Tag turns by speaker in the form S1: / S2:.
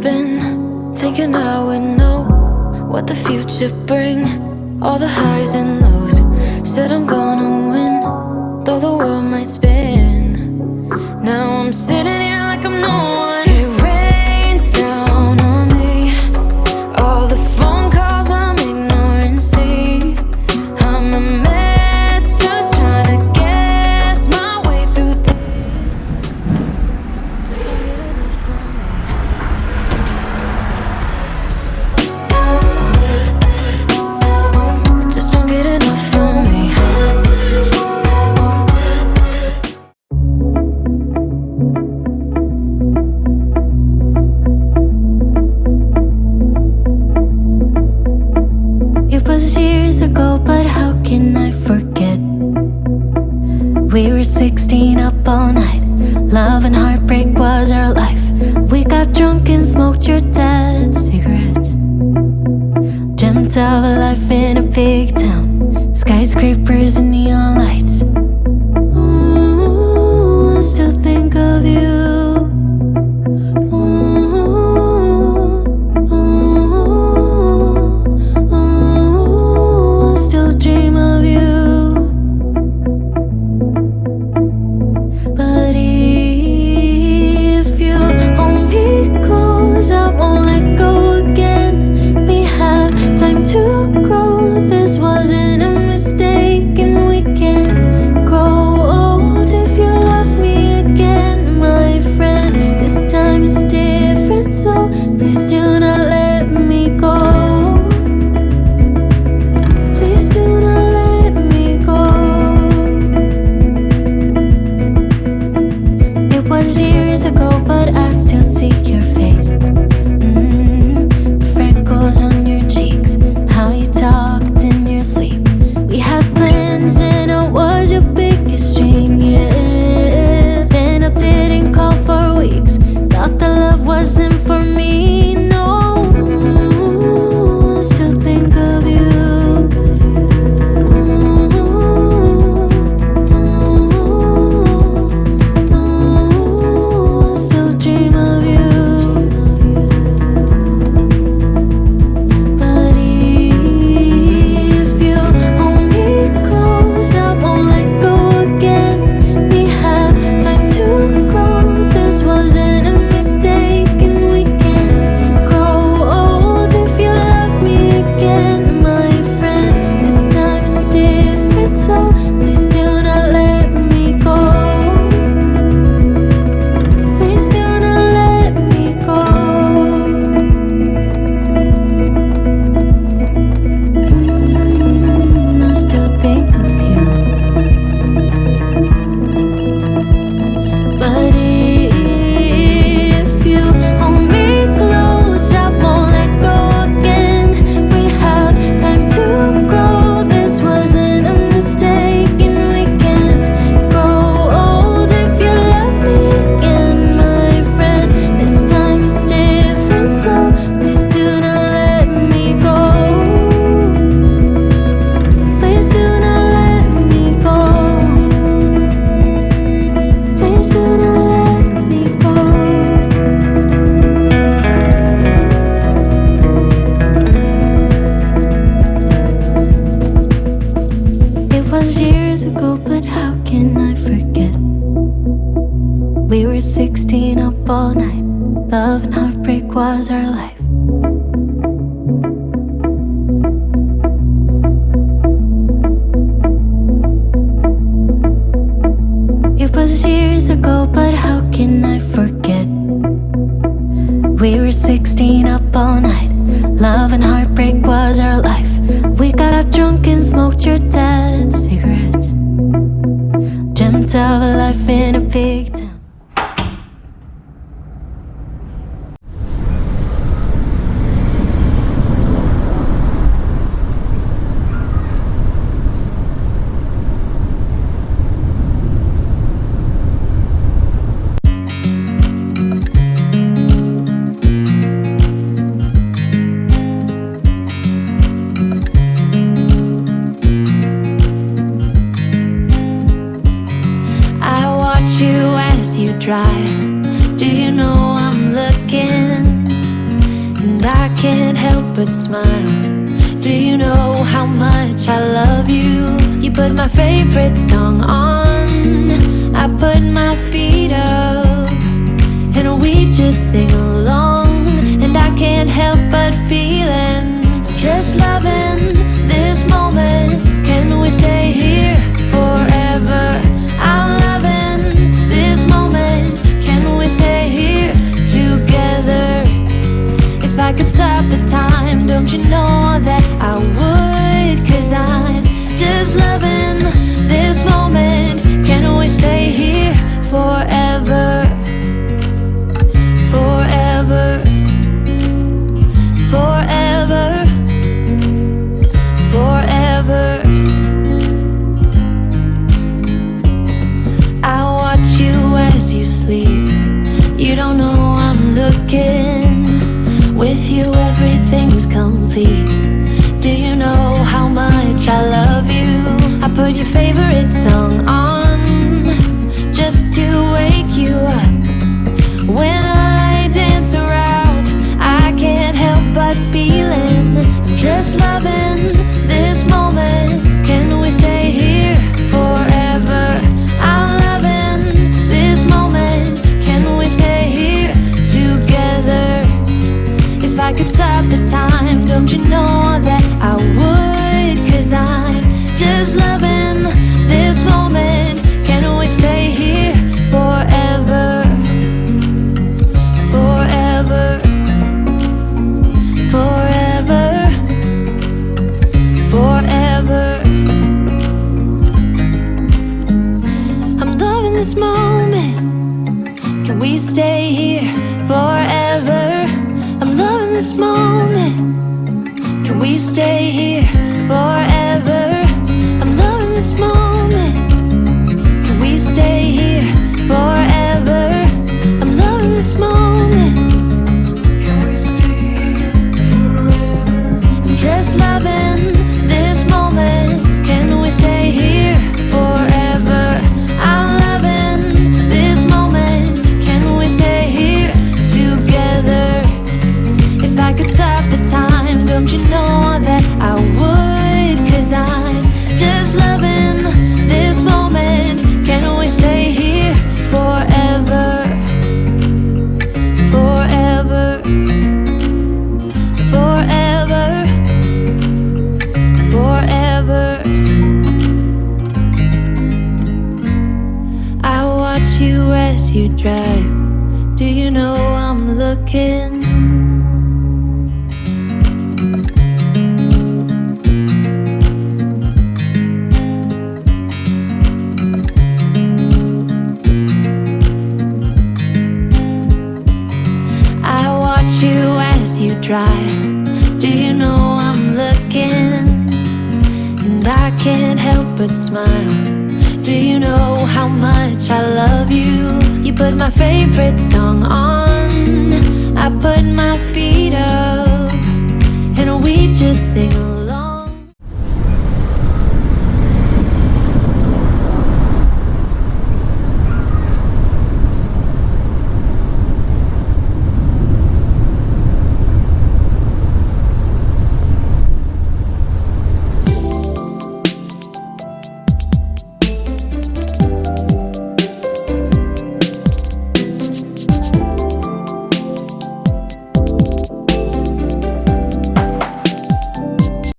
S1: been thinking I would know what the future bring. All the highs and lows, said I'm gonna win, though the world might spin. Now I'm sitting here like I'm no one. It rains down on me, all the phone calls I'm ignoring. See, I'm a mess, just trying to guess my way through this. Just don't get enough for me. Just don't get enough for me. It was years ago, but how can I forget? We were 16 up all night. Love and heartbreak was our life. We got drunk and smoked your dad's cigarettes. Dreamt of a life in a big town, skyscrapers and neon lights. Ooh, I still think of you. I still dream of you. But if you hold me close, I won't let go again. We have time to grow. This wasn't a mistake, and we can grow old if you love me again, my friend. This time is different, so please do not let me go. Please do not let me go. It was years ago, but I still see your face. Freckles on your cheeks, how you talked in your sleep. We had plans and I was your biggest dream, yeah. Then I didn't call for weeks, thought the love wasn't for me, no. I still think of you. I still dream of you. But if you hold me close, I won't let go again. We have time to grow. This wasn't a mistake, and we can grow old if you love me again, my friend. This time is different, so please do not let me go. Please do not let me go. I still think of you. But if you hold me close, I won't let go again. We have time to grow. This wasn't a mistake, and we can grow old if you love me again, my friend. This time is different, so please do not let me go. Please do not let me go. Please do not let me go. It was years ago, but how can I forget? We were 16 up all night. Love and heartbreak was our life. It was years ago, but how can I forget? We were 16 up all night. Love and heartbreak was our life. We got drunk and smoked your dad's cigarettes. Dreamt of a life in a big town.
S2: You as you drive, do you know I'm looking?
S1: but smile. Do you know how much I love you? You put my favorite song on, I put my feet up, and we just sing along. And I can't help but feeling, just loving this moment. Can we stay here forever? I'm loving this moment. Can we stay here together? If I could stop the time, don't you know that I would? 'Cause I'm just loving this moment. Can we stay here forever? Forever, forever, forever. I watch you as you sleep. You don't know I'm looking. With you everything's complete. Do you know how much I love you? I put your favorite song on just to wake you up. When I dance around, I can't help but feeling, I'm just loving this moment. Can we stay here forever? I'm loving this moment. Can we stay here together? If I could stop the time, don't you know that I would? 'Cause I'm just loving this moment. Can we stay here forever? Forever, forever, forever. I'm loving this moment. Can we stay here forever? I'm loving this moment. Can we stay here forever? I'm loving this moment. Can we stay here forever? I'm loving this moment. Can we stay here forever? I'm just loving this moment. Can we stay here forever? I'm loving this moment. Can we stay here together? If I could stop the time, don't you know that I would? 'Cause I'm just loving this moment. Can we stay here forever? Forever, forever, forever. I watch you as you drive. Do you know I'm looking? You as you drive. Do you know I'm looking? And I can't help but smile. Do you know how much I love you? You put my favorite song on, I put my feet up, and we just sing along.